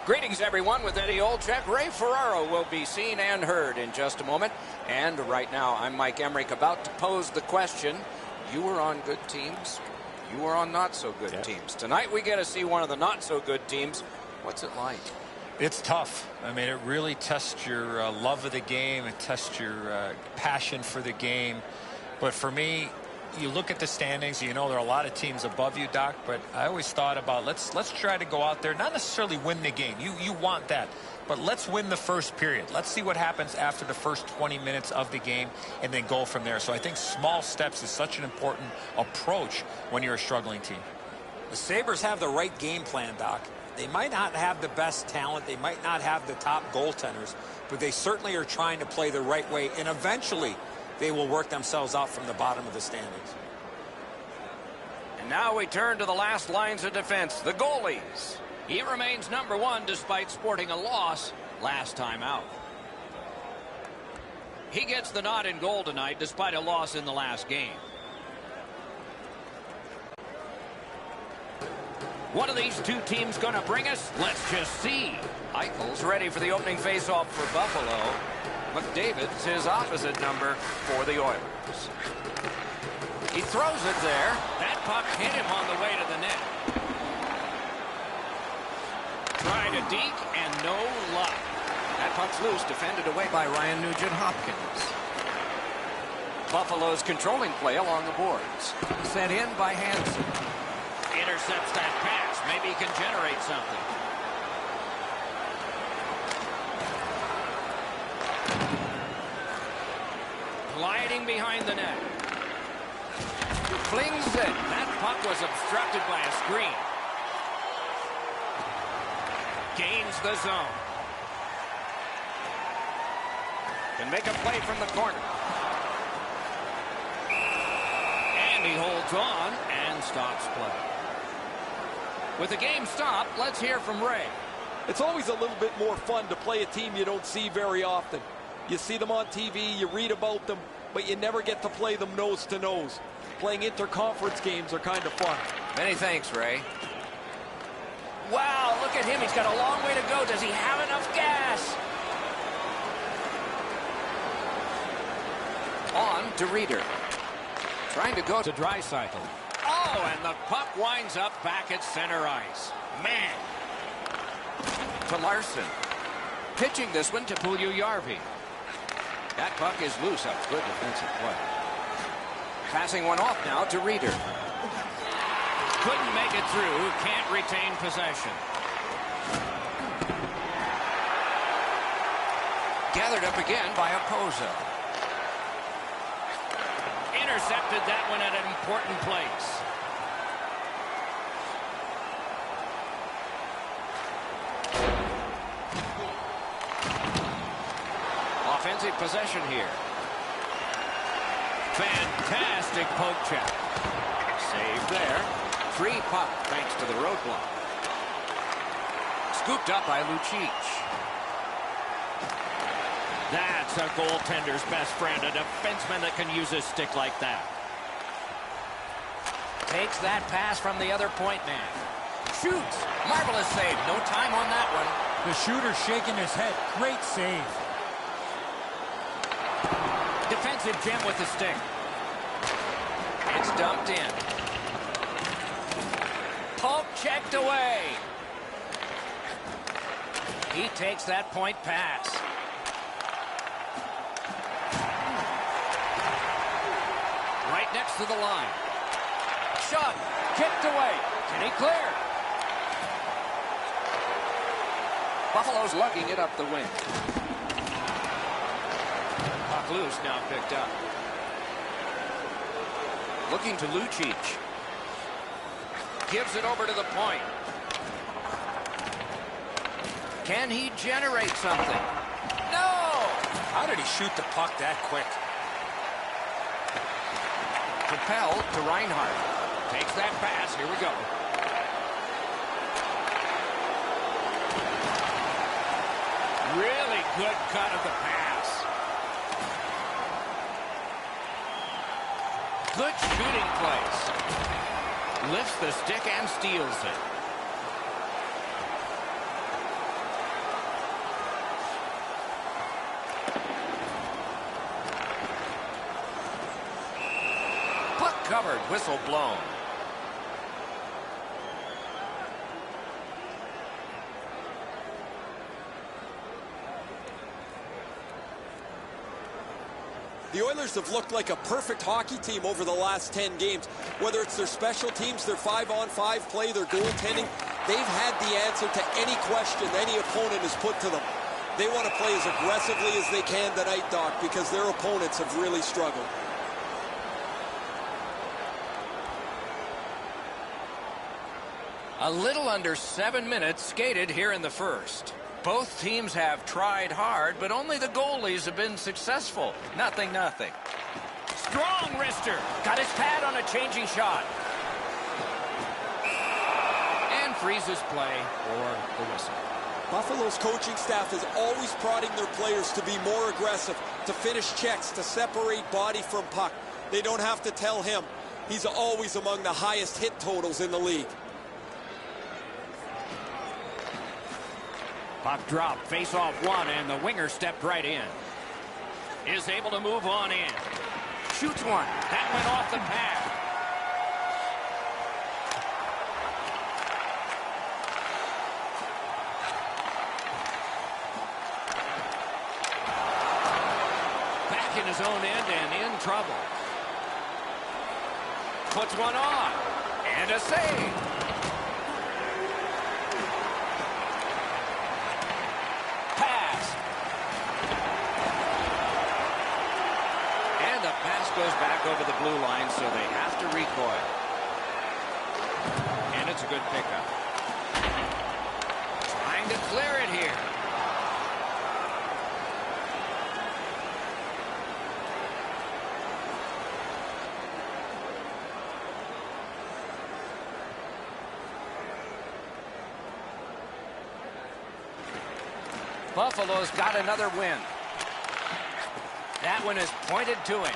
Greetings, everyone. With Eddie Olczyk, Ray Ferraro will be seen and heard in just a moment. And right now, I'm Mike Emmerich, about to pose the question. You were on good teams. You were on not-so-good teams. Tonight, we get to see one of the not-so-good teams. What's it like? It's tough. I mean, it really tests your love of the game. It tests your passion for the game. But for me, you look at the standings, you know there are a lot of teams above you, Doc, but I always thought about let's try to go out there, not necessarily win the game. You want that. But let's win the first period. Let's see what happens after the first 20 minutes of the game and then go from there. So I think small steps is such an important approach when you're a struggling team. The Sabres have the right game plan, Doc. They might not have the best talent. They might not have the top goaltenders, but they certainly are trying to play the right way, and eventually they will work themselves out from the bottom of the standings. And now we turn to the last lines of defense, the goalies. He remains number one despite sporting a loss last time out. He gets the nod in goal tonight despite a loss in the last game. What are these two teams going to bring us? Let's just see. Eichel's ready for the opening faceoff for Buffalo. McDavid's his opposite number for the Oilers. He throws it there. That puck hit him on the way to the net. Trying to deke and no luck. That puck's loose, defended away by Ryan Nugent-Hopkins. Buffalo's controlling play along the boards. Sent in by Hansen. Intercepts that pass. Maybe he can generate something. Gliding behind the net. Flings it. That puck was obstructed by a screen. Gains the zone. Can make a play from the corner. And he holds on and stops play. With the game stopped, let's hear from Ray. It's always a little bit more fun to play a team you don't see very often. You see them on TV, you read about them, but you never get to play them nose to nose. Playing interconference games are kind of fun. Many thanks, Ray. Wow, look at him. He's got a long way to go. Does he have enough gas? On to Reeder. Trying to go to Draisaitl. Oh, and the puck winds up back at center ice. Man. To Larson. Pitching this one to Puljujärvi. That puck is loose. A good defensive play. Passing one off now to Reeder. Couldn't make it through. Can't retain possession. Gathered up again by Opoza. Intercepted that one at an important place. Offensive possession here. Fantastic poke check. Save there. Free puck thanks to the roadblock. Scooped up by Lucic. That's a goaltender's best friend, a defenseman that can use his stick like that. Takes that pass from the other point man. Shoots. Marvelous save. No time on that one. The shooter shaking his head. Great save. Defensive gem with the stick. It's dumped in. Poke checked away. He takes that point pass. Right next to the line. Shot. Kicked away. Can he clear? Buffalo's lugging it up the wing. Puck loose, now picked up. Looking to Lucic. Gives it over to the point. Can he generate something? No! How did he shoot the puck that quick? Propelled to Reinhart. Takes that pass. Here we go. Really good cut of the pass. Good shooting place. Lifts the stick and steals it. recovered. Whistle blown. The Oilers have looked like a perfect hockey team over the last 10 games. Whether it's their special teams, their 5-on-5 play, their goaltending, they've had the answer to any question any opponent has put to them. They want to play as aggressively as they can tonight, Doc, because their opponents have really struggled. A little under 7 minutes skated here in the first. Both teams have tried hard, but only the goalies have been successful. 0-0. Strong wrister. Got his pad on a changing shot. And freezes play for the whistle. Buffalo's coaching staff is always prodding their players to be more aggressive, to finish checks, to separate body from puck. They don't have to tell him. He's always among the highest hit totals in the league. Puck drop, face off one, and the winger stepped right in. Is able to move on in. Shoots one. That went off the pad. Back in his own end and in trouble. Puts one on. And a save. Goes back over the blue line, so they have to recoil. And it's a good pickup. Trying to clear it here. Buffalo's got another win. That one is pointed to him.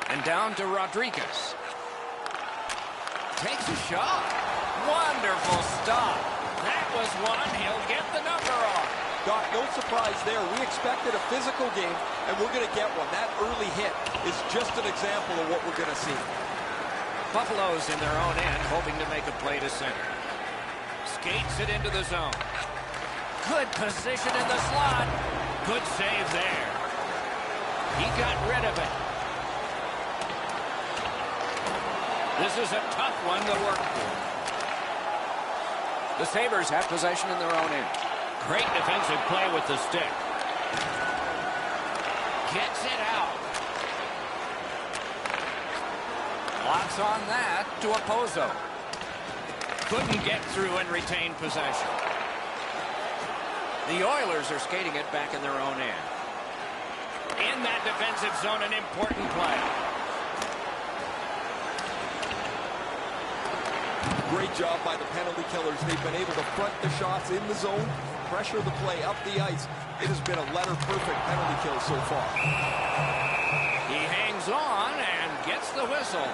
And down to Rodriguez. Takes a shot. Wonderful stop. That was one. He'll get the number on. Doc, no surprise there. We expected a physical game, and we're going to get one. That early hit is just an example of what we're going to see. Buffalo's in their own end, hoping to make a play to center. Skates it into the zone. Good position in the slot. Good save there. He got rid of it. This is a tough one to work for. The Sabres have possession in their own end. Great defensive play with the stick. Gets it out. Blocks on that to Opozo. Couldn't get through and retain possession. The Oilers are skating it back in their own end. In that defensive zone, an important play. Great job by the penalty killers. They've been able to front the shots in the zone, pressure the play up the ice. It has been a letter-perfect penalty kill so far. He hangs on and gets the whistle.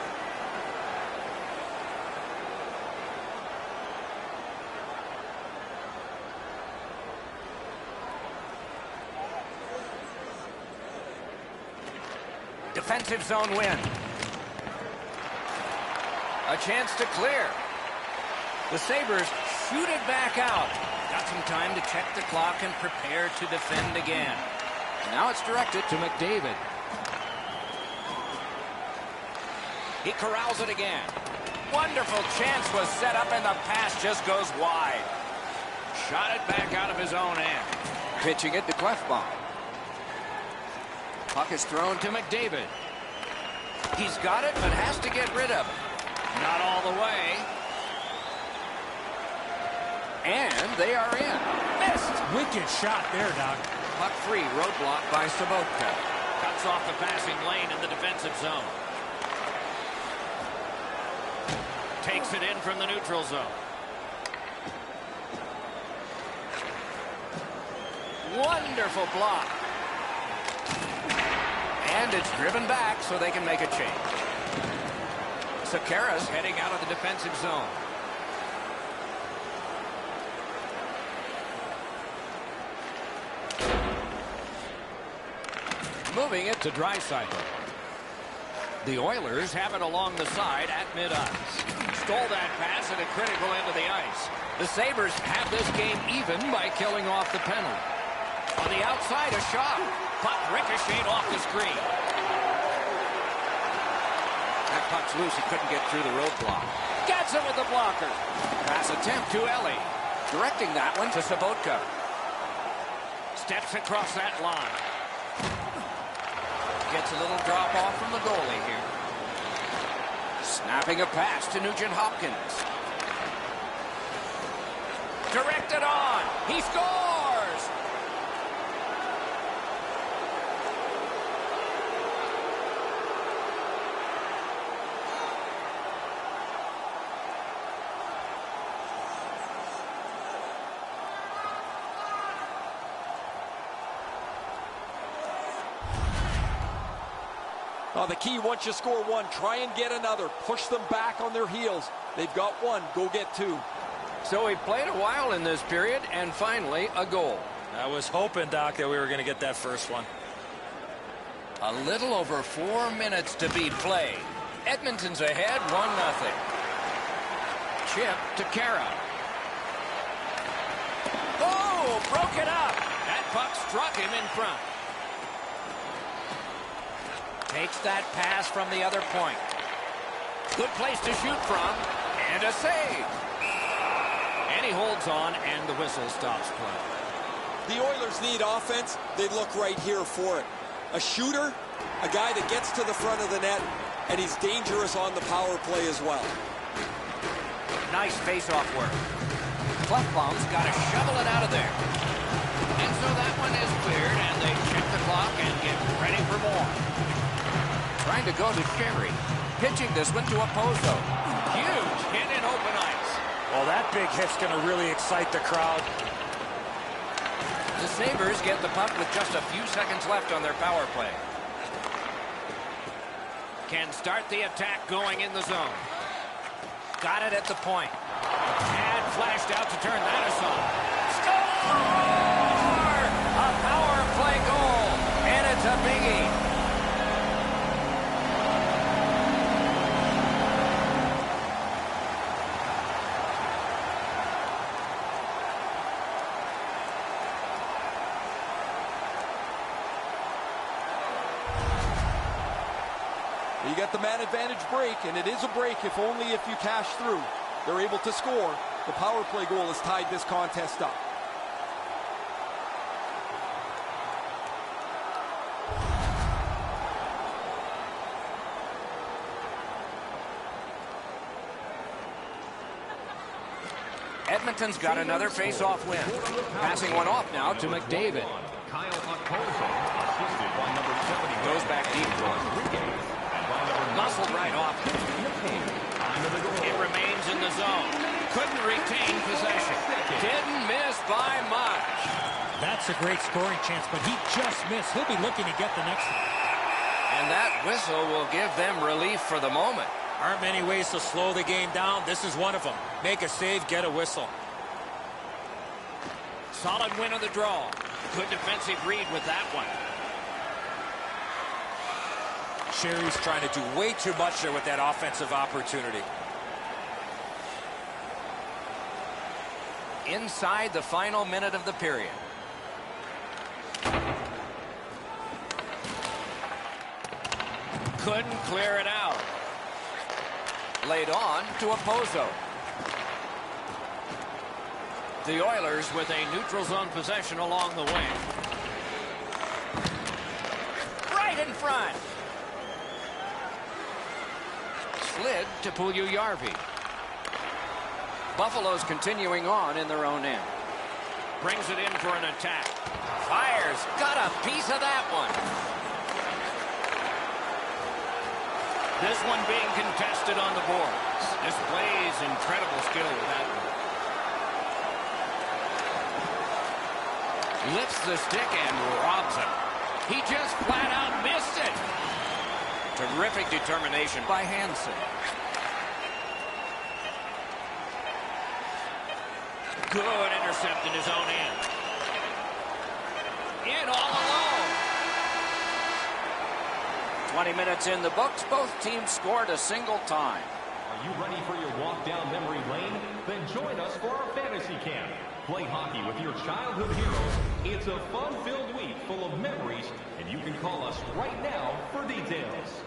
Defensive zone win. A chance to clear. The Sabres shoot it back out. Got some time to check the clock and prepare to defend again. Now it's directed to McDavid. He corrals it again. Wonderful chance was set up and the pass just goes wide. Shot it back out of his own end. Pitching it to Clefbaum. Puck is thrown to McDavid. He's got it but has to get rid of it. Not all the way. And they are in. Missed. Wicked shot there, Doc. Puck free, roadblock by Sabotka. Cuts off the passing lane in the defensive zone. Takes it in from the neutral zone. Wonderful block. And it's driven back so they can make a change. Sakara's heading out of the defensive zone. Moving it to Draisaitl. The Oilers have it along the side at mid-ice. Stole that pass at a critical end of the ice. The Sabres have this game even by killing off the penalty. On the outside, a shot. Puck ricocheted off the screen. That puck's loose. He couldn't get through the roadblock. Gets it with the blocker. Pass attempt to Ellie. Directing that one to Sabotka. Steps across that line. Gets a little drop off from the goalie here. Snapping a pass to Nugent Hopkins. Directed on. He scores! The key, once you score one, try and get another. Push them back on their heels. They've got one. Go get two. So he played a while in this period, and finally a goal. I was hoping, Doc, that we were going to get that first one. A little over 4 minutes to beat play. Edmonton's ahead, 1-0. Chip to Kara. Oh, broke it up. That puck struck him in front. Takes that pass from the other point. Good place to shoot from. And a save. And he holds on, and the whistle stops play. The Oilers need offense. They look right here for it. A shooter, a guy that gets to the front of the net, and he's dangerous on the power play as well. Nice face-off work. Clefbaum's got to shovel it out of there. And so that one is cleared, and they check the clock and get ready for more. Trying to go to Sherry. Pitching this one to Oposo. Huge hit in open ice. Well, that big hit's going to really excite the crowd. The Sabres get the puck with just a few seconds left on their power play. Can start the attack going in the zone. Got it at the point. And flashed out to turn that aside. Score! A power play goal. And it's a biggie. You got the man advantage break, and it is a break if only if you cash through. They're able to score. The power play goal has tied this contest up. Edmonton's got another face-off win. Passing one off now to McDavid. Goes back deep for him. Muscled right off. It remains in the zone. Couldn't retain possession. Didn't miss by much. That's a great scoring chance, but he just missed. He'll be looking to get the next one. And that whistle will give them relief for the moment. Aren't many ways to slow the game down. This is one of them. Make a save, get a whistle. Solid win of the draw. Good defensive read with that one. Sherry's trying to do way too much there with that offensive opportunity. Inside the final minute of the period. Couldn't clear it out. Laid on to Oposo. The Oilers with a neutral zone possession along the wing. Right in front. Slid to Puljujärvi. Buffalo's continuing on in their own end. Brings it in for an attack. Fires. Got a piece of that one. This one being contested on the boards. Displays incredible skill with that one. Lifts the stick and robs it. He just flat out missed it. Terrific determination by Hansen. Good intercept in his own end. In all alone. 20 minutes in the books. Both teams scored a single time. Are you ready for your walk down memory lane? Then join us for our fantasy camp. Play hockey with your childhood heroes. It's a fun-filled week full of memories, and you can call us right now for details.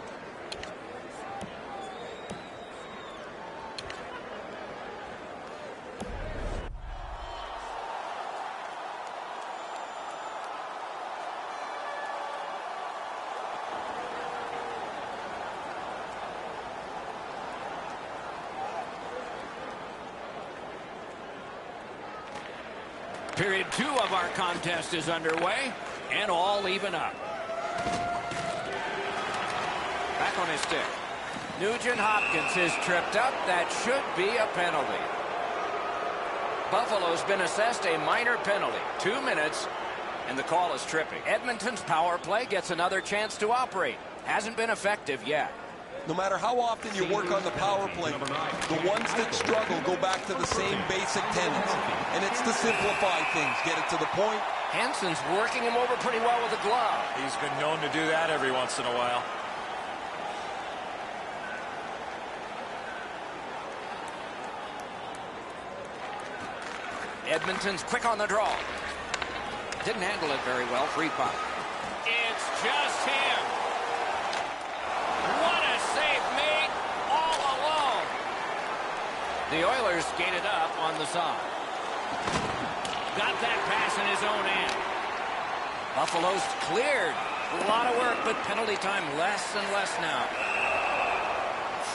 Period 2 of our contest is underway, and all even up. Back on his stick. Nugent Hopkins is tripped up. That should be a penalty. Buffalo's been assessed a minor penalty. 2 minutes, and the call is tripping. Edmonton's power play gets another chance to operate. Hasn't been effective yet. No matter how often you work on the power play, the ones that struggle go back to the same basic tenets. And it's to simplify things, get it to the point. Hansen's working him over pretty well with a glove. He's been known to do that every once in a while. Edmonton's quick on the draw. Didn't handle it very well. Free puck. It's just him. What a save made all alone. The Oilers skated up on the side. Got that pass in his own end. Buffalo's cleared. A lot of work, but penalty time less and less now.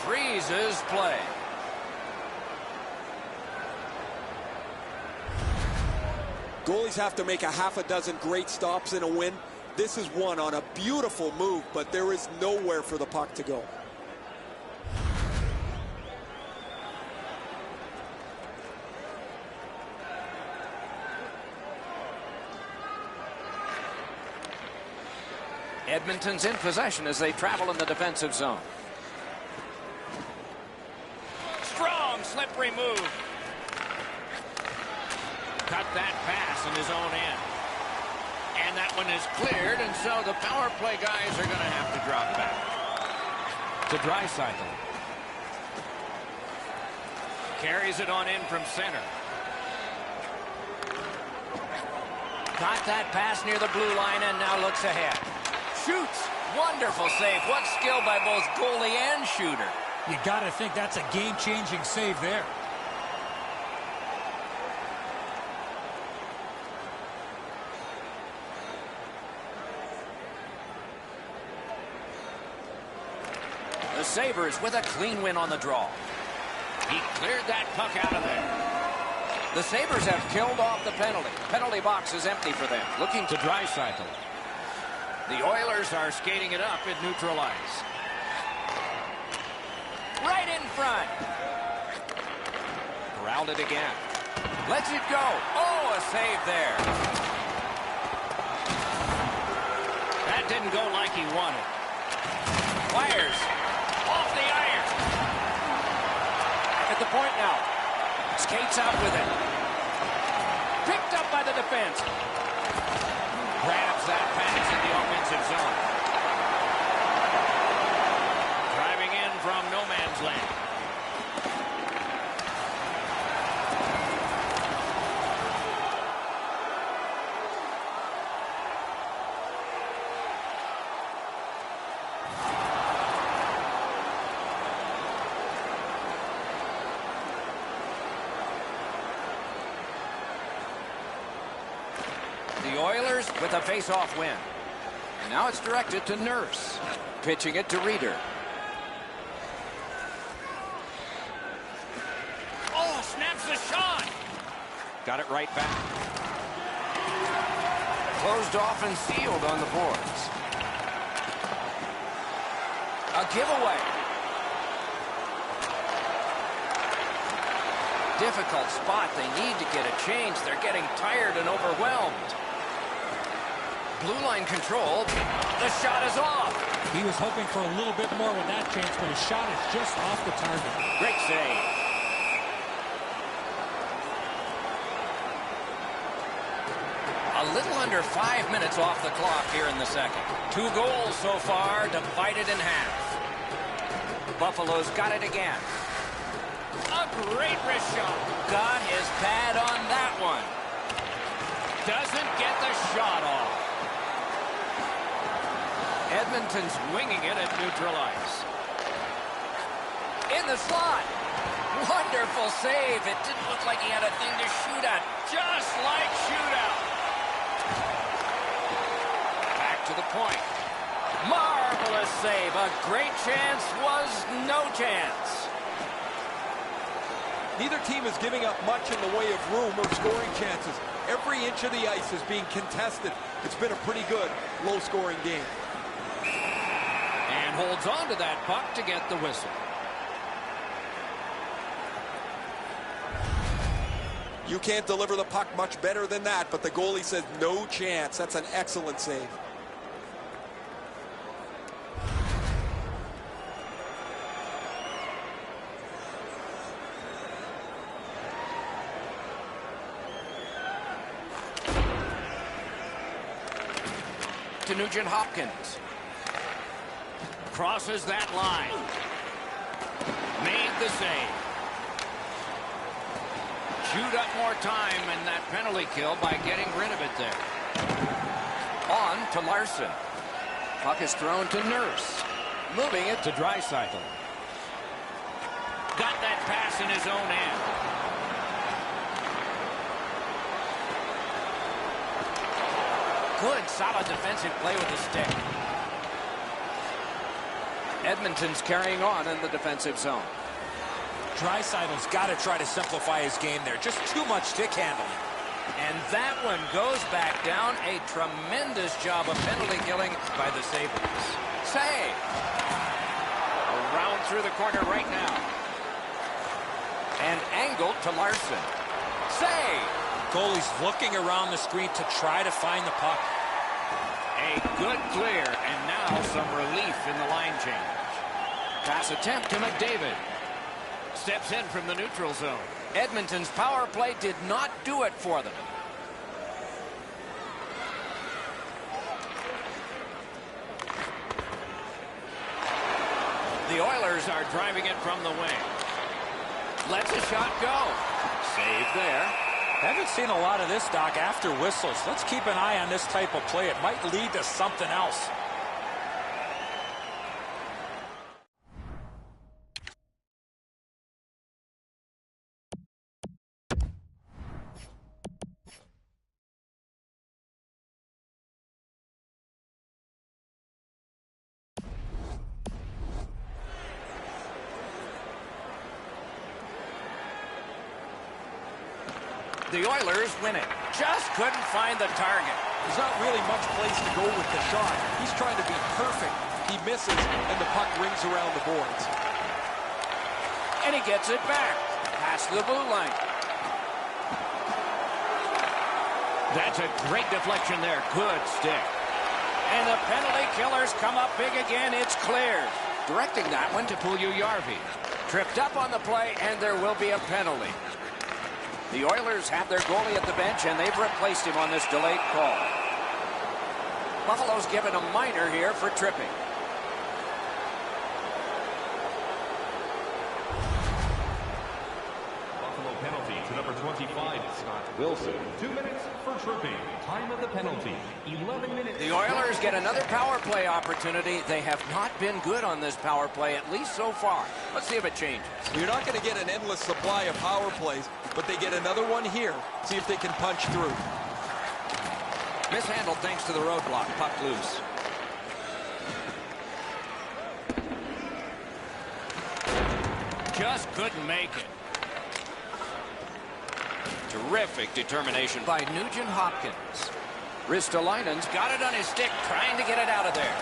Freezes play. Goalies have to make a half a dozen great stops in a win. This is one on a beautiful move, but there is nowhere for the puck to go. Edmonton's in possession as they travel in the defensive zone. Strong, slippery move. Cut that pass in his own end. And that one is cleared, and so the power play guys are going to have to drop back. To Draisaitl. Carries it on in from center. Got that pass near the blue line and now looks ahead. Shoots. Wonderful save. What skill by both goalie and shooter. You got to think that's a game-changing save there. The Sabres with a clean win on the draw. He cleared that puck out of there. The Sabres have killed off the penalty. Penalty box is empty for them. Looking to Draisaitl. The Oilers are skating it up at neutral ice. Right in front. Corralled it again. Lets it go. Oh, a save there. That didn't go like he wanted. Fires. Off the iron. At the point now. Skates out with it. Picked up by the defense. Grabs that pass in the offensive zone. Driving in from no man's land. The Oilers with a face-off win. And now it's directed to Nurse. Pitching it to Reeder. Oh, snaps the shot. Got it right back. Closed off and sealed on the boards. A giveaway. Difficult spot. They need to get a change. They're getting tired and overwhelmed. Blue line control. The shot is off. He was hoping for a little bit more with that chance, but his shot is just off the target. Great save. A little under 5 minutes off the clock here in the second. 2 goals so far, divided in half. Buffalo's got it again. A great wrist shot. Got his pad on that one. Doesn't get the shot off. Edmonton's winging it at neutral ice. In the slot. Wonderful save. It didn't look like he had a thing to shoot at. Just like shootout. Back to the point. Marvelous save. A great chance was no chance. Neither team is giving up much in the way of room or scoring chances. Every inch of the ice is being contested. It's been a pretty good, low-scoring game. And holds on to that puck to get the whistle. You can't deliver the puck much better than that, but the goalie says no chance. That's an excellent save. To Nugent Hopkins. Crosses that line. Made the save. Chewed up more time in that penalty kill by getting rid of it there. On to Larson. Puck is thrown to Nurse. Moving it to Draisaitl. Got that pass in his own end. Good, solid defensive play with the stick. Edmonton's carrying on in the defensive zone. Draisaitl's got to try to simplify his game there. Just too much stick handling. And that one goes back down. A tremendous job of penalty killing by the Sabres. Save. Around through the corner right now. And angled to Larson. Save. Goalie's looking around the screen to try to find the puck. A good clear, and now some relief in the line change. Pass attempt to McDavid. Steps in from the neutral zone. Edmonton's power play did not do it for them. The Oilers are driving it from the wing. Lets a shot go. Save there. Haven't seen a lot of this, Doc, after whistles. Let's keep an eye on this type of play. It might lead to something else. The Oilers win it. Just couldn't find the target. There's not really much place to go with the shot. He's trying to be perfect. He misses, and the puck rings around the boards. And he gets it back. Past the blue line. That's a great deflection there. Good stick. And the penalty killers come up big again. It's cleared. Directing that one to Puljujarvi. Tripped up on the play, and there will be a penalty. The Oilers have their goalie at the bench, and they've replaced him on this delayed call. Buffalo's given a minor here for tripping. Buffalo penalty to number 25, Scott Wilson. 2 minutes for tripping. Time of the penalty, 11 minutes. The Oilers get another power play opportunity. They have not been good on this power play, at least so far. Let's see if it changes. You're not going to get an endless supply of power plays, but they get another one here. See if they can punch through. Mishandled thanks to the roadblock. Puck loose. Just couldn't make it. Terrific determination by Nugent Hopkins. Ristolainen's got it on his stick, trying to get it out of there.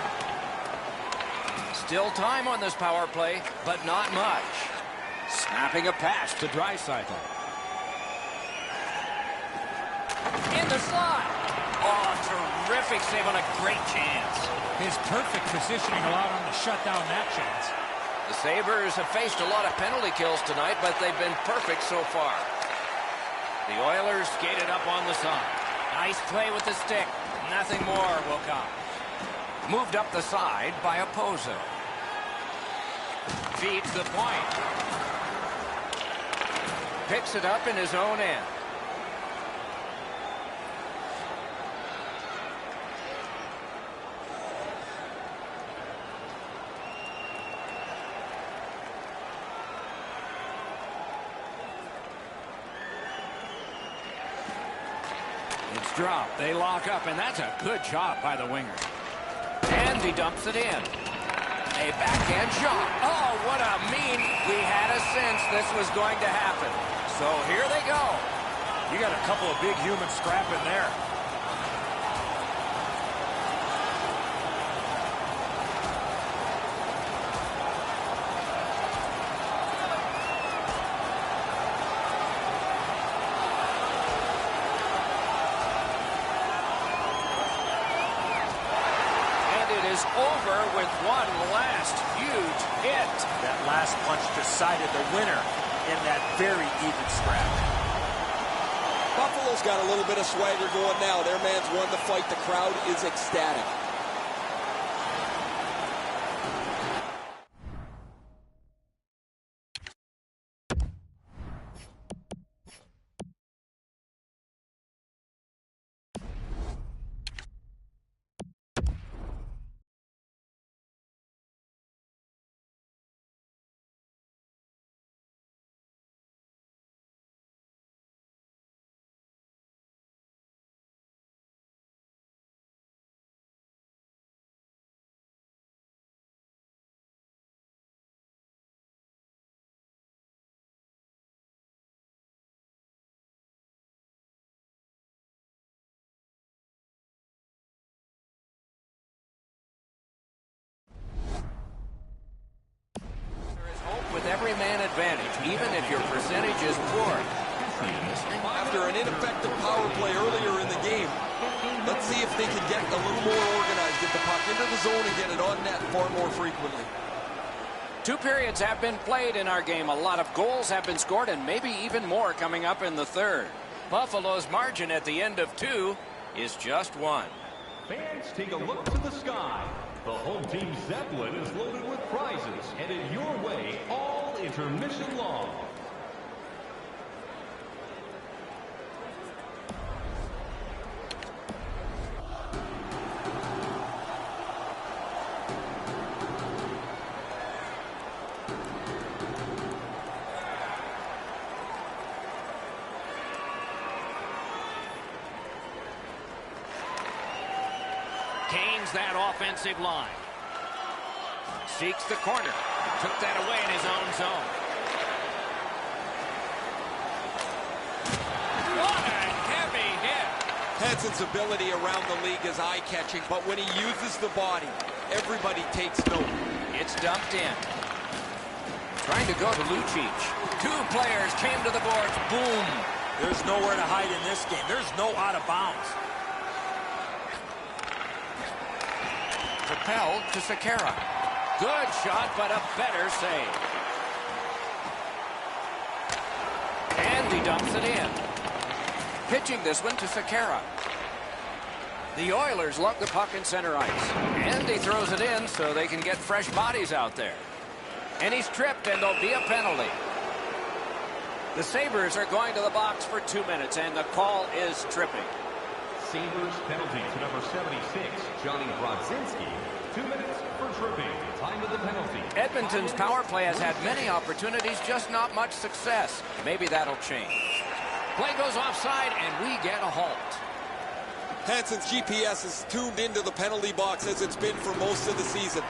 Still time on this power play, but not much. Snapping a pass to Draisaitl. In the slot. Oh, terrific save on a great chance. His perfect positioning allowed him to shut down that chance. The Sabres have faced a lot of penalty kills tonight, but they've been perfect so far. The Oilers skated up on the side. Nice play with the stick. Nothing more will come. Moved up the side by Oposo. Feeds the point. Picks it up in his own end. It's dropped. They lock up, and that's a good job by the winger. And he dumps it in. A backhand shot. Oh, what a mean. We had a sense this was going to happen. So here they go. You got a couple of big humans scrapping there. Over with one last huge hit. That last punch decided the winner in that very even scrap. Buffalo's got a little bit of swagger going now. Their man's won the fight. The crowd is ecstatic. Every man advantage, even if your percentage is poor. After an ineffective power play earlier in the game, let's see if they can get a little more organized, get the puck into the zone and get it on net far more frequently. 2 periods have been played in our game. A lot of goals have been scored, and maybe even more coming up in the third. Buffalo's margin at the end of 2 is just 1. Fans, take a look to the sky. The home team Zeppelin is loaded with prizes, headed your way all intermission long. Canes that offensive line. Seeks the corner. Took that away in his own zone. What a heavy hit. Hansen's ability around the league is eye-catching, but when he uses the body, everybody takes note. It's dumped in. Trying to go to Lucic. 2 players came to the boards. Boom. There's nowhere to hide in this game. There's no out of bounds. Propelled to Sekera. Good shot, but a better save. And he dumps it in. Pitching this one to Sekera. The Oilers lug the puck in center ice. And he throws it in so they can get fresh bodies out there. And he's tripped, and there'll be a penalty. The Sabres are going to the box for 2 minutes, and the call is tripping. Sabres penalty to number 76, Johnny Brodzinski. 2 minutes for tripping. Time of the penalty. Edmonton's power play has had many opportunities, just not much success. Maybe that'll change. Play goes offside, and we get a halt. Hansen's GPS is tuned into the penalty box as it's been for most of the season.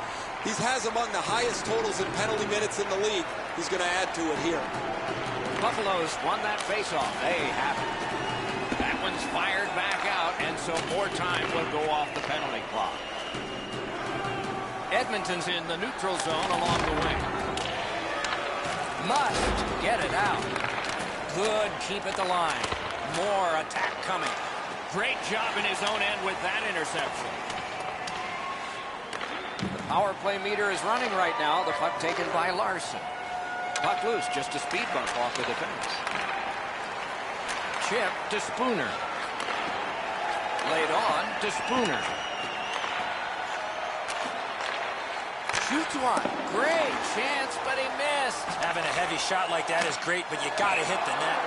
He has among the highest totals in penalty minutes in the league. He's going to add to it here. Buffalo's won that faceoff. They haven't. That one's fired back out, and so more time will go off the penalty clock. Edmonton's in the neutral zone along the wing. Must get it out. Good keep at the line. More attack coming. Great job in his own end with that interception. The power play meter is running right now. The puck taken by Larson. Puck loose, just a speed bump off the defense. Chip to Spooner. Laid on to Spooner. Shoots one. Great chance, but he missed. Having a heavy shot like that is great, but you got to hit the net.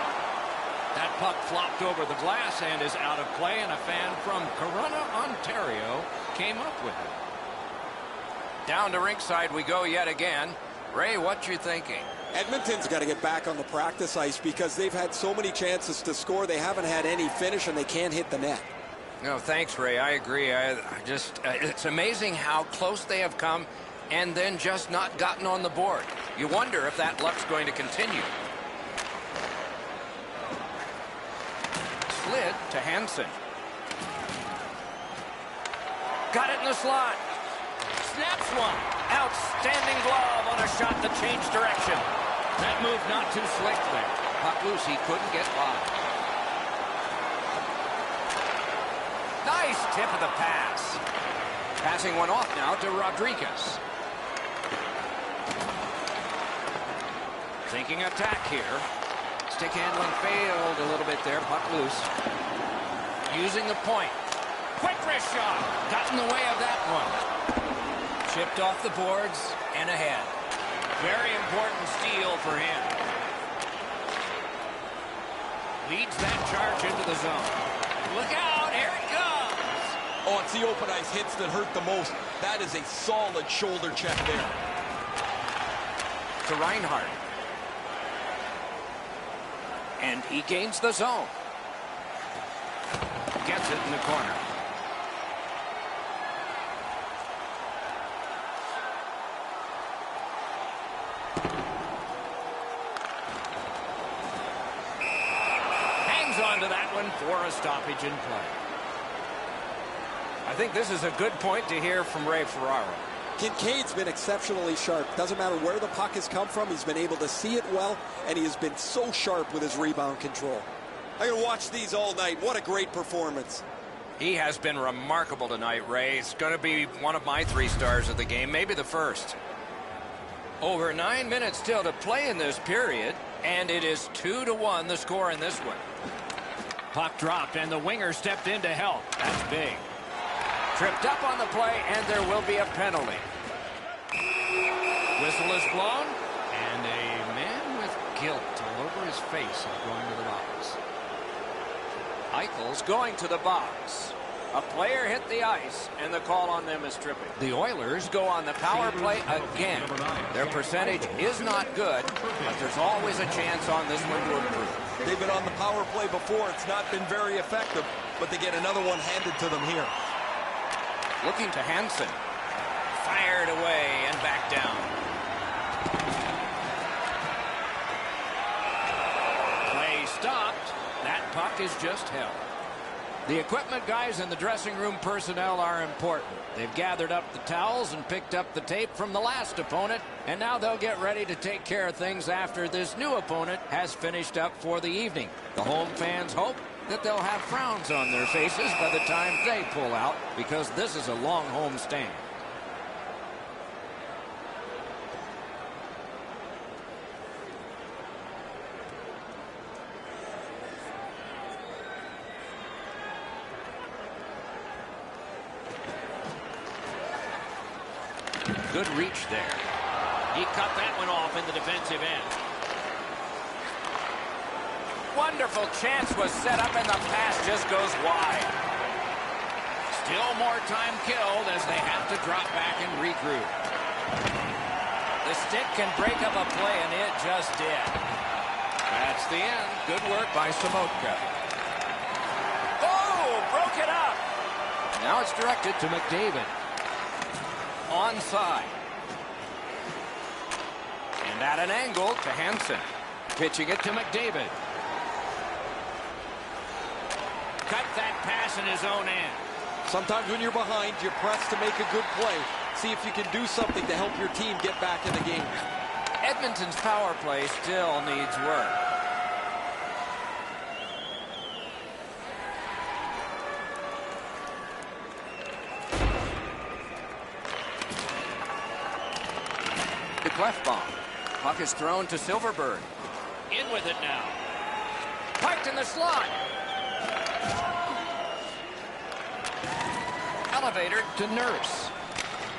That puck flopped over the glass and is out of play, and a fan from Corunna, Ontario, came up with it. Down to rinkside we go yet again. Ray, what you thinking? Edmonton's got to get back on the practice ice because they've had so many chances to score. They haven't had any finish, and they can't hit the net. No, thanks, Ray. I agree. It's amazing how close they have come and then just not gotten on the board. You wonder if that luck's going to continue. Slid to Hansen. Got it in the slot. Snaps one. Outstanding glove on a shot that changed direction. That move not too slick there. Puck loose, he couldn't get by. Nice tip of the pass. Passing one off now to Rodriguez. Thinking attack here. Stick handling failed a little bit there. Puck loose. Using the point. Quick wrist shot. Got in the way of that one. Chipped off the boards and ahead. Very important steal for him. Leads that charge into the zone. Look out, here it comes. Oh, it's the open ice hits that hurt the most. That is a solid shoulder check there. To Reinhardt. And he gains the zone. Gets it in the corner. Onto that one for a stoppage in play. I think this is a good point to hear from Ray Ferraro. Kincaid's been exceptionally sharp. Doesn't matter where the puck has come from. He's been able to see it well, and he has been so sharp with his rebound control. I'm going to watch these all night. What a great performance. He has been remarkable tonight, Ray. It's going to be one of my 3 stars of the game, maybe the first. Over 9 minutes still to play in this period, and it is 2-1 the score in this one. Puck dropped, and the winger stepped in to help. That's big. Tripped up on the play, and there will be a penalty. Whistle is blown, and a man with guilt all over his face is going to the box. Eichel's going to the box. A player hit the ice, and the call on them is tripping. The Oilers go on the power play again. Their percentage is not good, but there's always a chance on this one to improve. They've been on the power play before. It's not been very effective, but they get another one handed to them here. Looking to Hansen. Fired away and back down. Play stopped. That puck is just held. The equipment guys and the dressing room personnel are important. They've gathered up the towels and picked up the tape from the last opponent, and now they'll get ready to take care of things after this new opponent has finished up for the evening. The home fans hope that they'll have frowns on their faces by the time they pull out, because this is a long home stand. Good reach there. He cut that one off in the defensive end. Wonderful chance was set up, and the pass just goes wide. Still more time killed as they have to drop back and regroup. The stick can break up a play, and it just did. That's the end. Good work by Samotka. Oh, broke it up. Now it's directed to McDavid. Onside. And at an angle to Hansen. Pitching it to McDavid. Cut that pass in his own end. Sometimes when you're behind, you press to make a good play. See if you can do something to help your team get back in the game. Edmonton's power play still needs work. The Clefbaum. Puck is thrown to Silverberg. In with it now. Piked in the slot. Elevator to Nurse.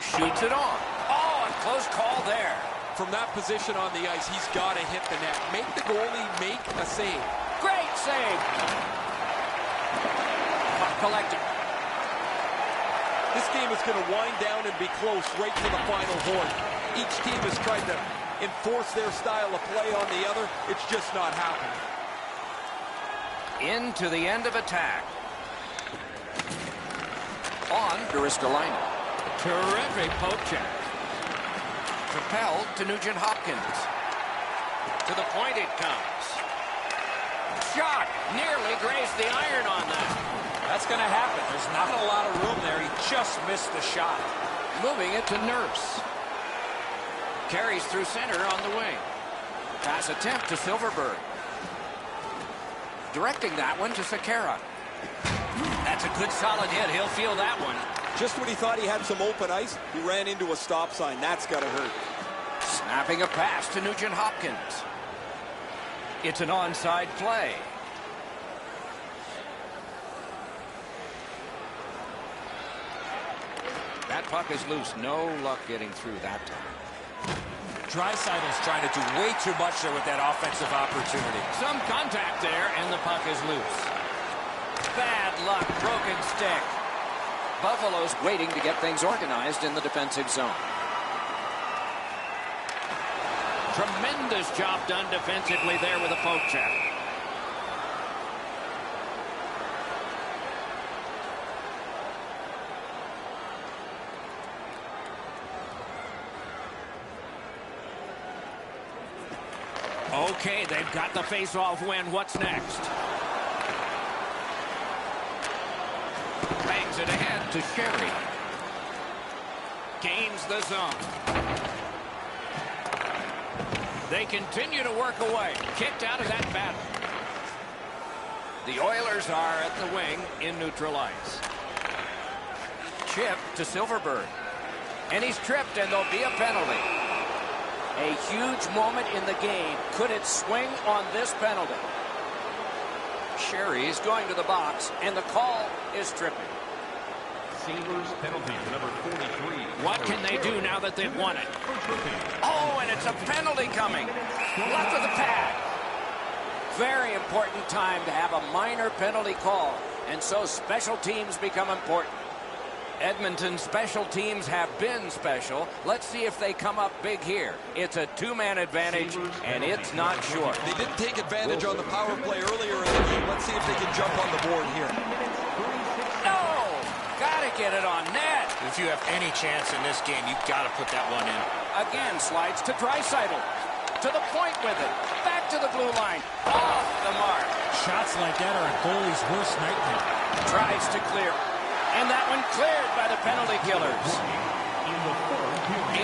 Shoots it on. Oh, a close call there. From that position on the ice, he's got to hit the net. Make the goalie make a save. Great save. Puck collected. This game is going to wind down and be close right to the final horn. Each team has tried to enforce their style of play on the other. It's just not happening. Into the end of attack. On to Ristolainen. Terrific poke check. Propelled to Nugent-Hopkins. To the point it comes. Shot. Nearly grazed the iron on that. That's going to happen. There's not a lot of room there. He just missed the shot. Moving it to Nurse. Carries through center on the wing. Pass attempt to Silverberg. Directing that one to Sekera. That's a good solid hit. He'll feel that one. Just when he thought he had some open ice, he ran into a stop sign. That's got to hurt. Snapping a pass to Nugent-Hopkins. It's an onside play. That puck is loose. No luck getting through that time. Draisaitl's trying to do way too much there with that offensive opportunity. Some contact there, and the puck is loose. Bad luck, broken stick. Buffalo's waiting to get things organized in the defensive zone. Tremendous job done defensively there with a poke check. Okay, they've got the face-off win. What's next? Bangs it ahead to Sherry. Gains the zone. They continue to work away. Kicked out of that battle. The Oilers are at the wing in neutral ice. Chip to Silverberg. And he's tripped, and there'll be a penalty. A huge moment in the game. Could it swing on this penalty? Sherry's going to the box, and the call is tripping. Sabres penalty to number 43. What can they do now that they've won it? Oh, and it's a penalty coming. Left of the pad. Very important time to have a minor penalty call, and so special teams become important. Edmonton's special teams have been special. Let's see if they come up big here. It's a two-man advantage, and it's not short. They didn't take advantage on the power play earlier in the game. Let's see if they can jump on the board here. No! Gotta get it on net. If you have any chance in this game, you've got to put that one in. Again, slides to Draisaitl. To the point with it. Back to the blue line. Off the mark. Shots like that are a goalie's worst nightmare. Tries to clear. And that one cleared by the penalty killers.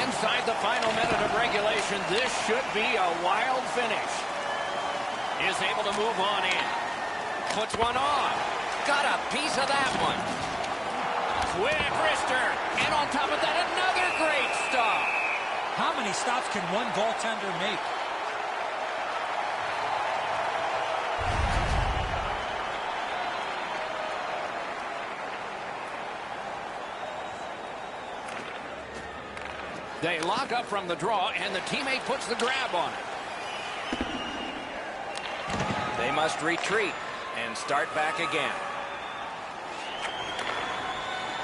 Inside the final minute of regulation, this should be a wild finish. Is able to move on in. Puts one on. Got a piece of that one. Quick wrister. And on top of that, another great stop. How many stops can one goaltender make? They lock up from the draw, and the teammate puts the grab on it. They must retreat and start back again.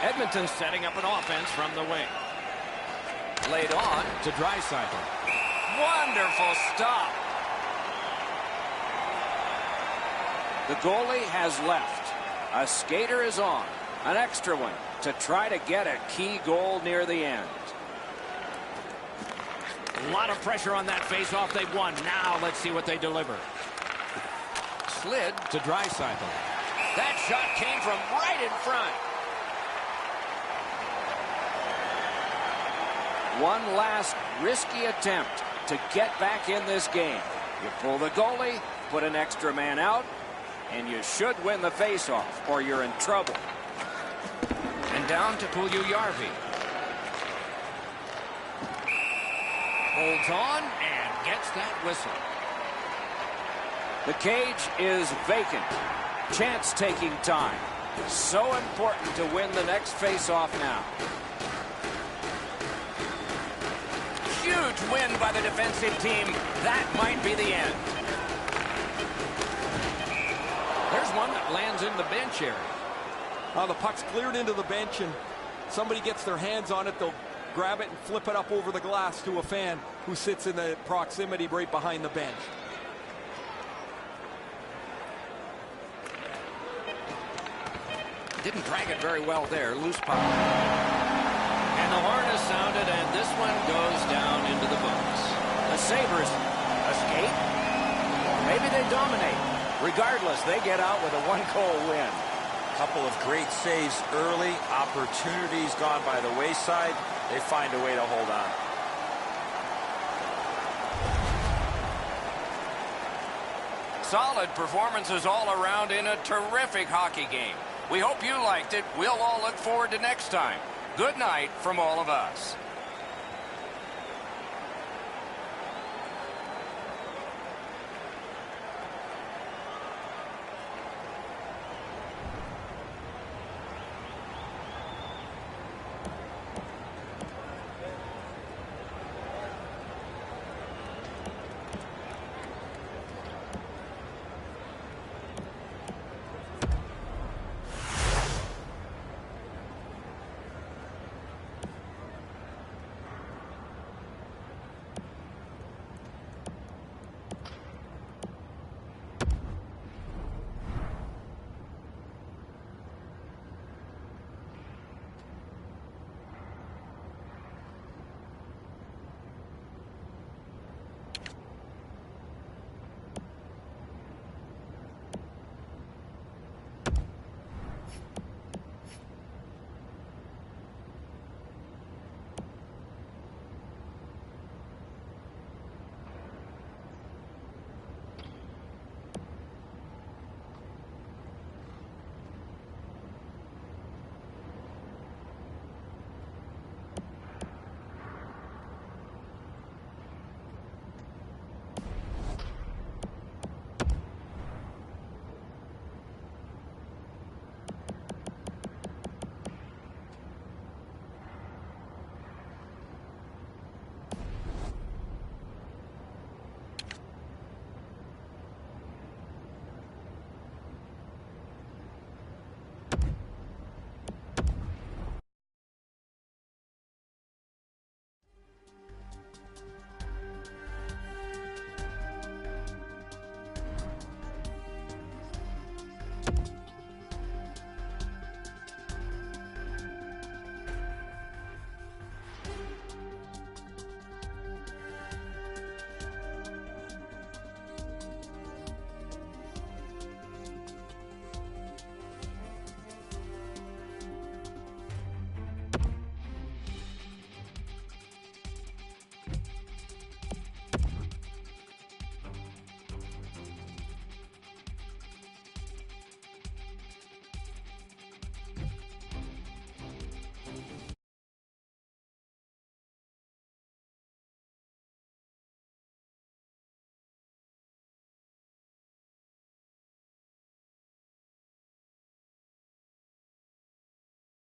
Edmonton setting up an offense from the wing. Laid on to Draisaitl. Wonderful stop. The goalie has left. A skater is on. An extra one to try to get a key goal near the end. A lot of pressure on that face-off. They've won. Now let's see what they deliver. Slid to Draisaitl. That shot came from right in front. One last risky attempt to get back in this game. You pull the goalie, put an extra man out, and you should win the face-off, or you're in trouble. And down to Puljujärvi. Holds on and gets that whistle. The cage is vacant. Chance taking time. So important to win the next face-off now. Huge win by the defensive team. That might be the end. There's one that lands in the bench area. The puck's cleared into the bench, and somebody gets their hands on it. They'll grab it and flip it up over the glass to a fan who sits in the proximity right behind the bench. Didn't drag it very well there. Loose puck. And the horn is sounded, and this one goes down into the books. The Sabres escape, or maybe they dominate. Regardless, they get out with a one-goal win. Couple of great saves early. Opportunities gone by the wayside. They find a way to hold on. Solid performances all around in a terrific hockey game. We hope you liked it. We'll all look forward to next time. Good night from all of us.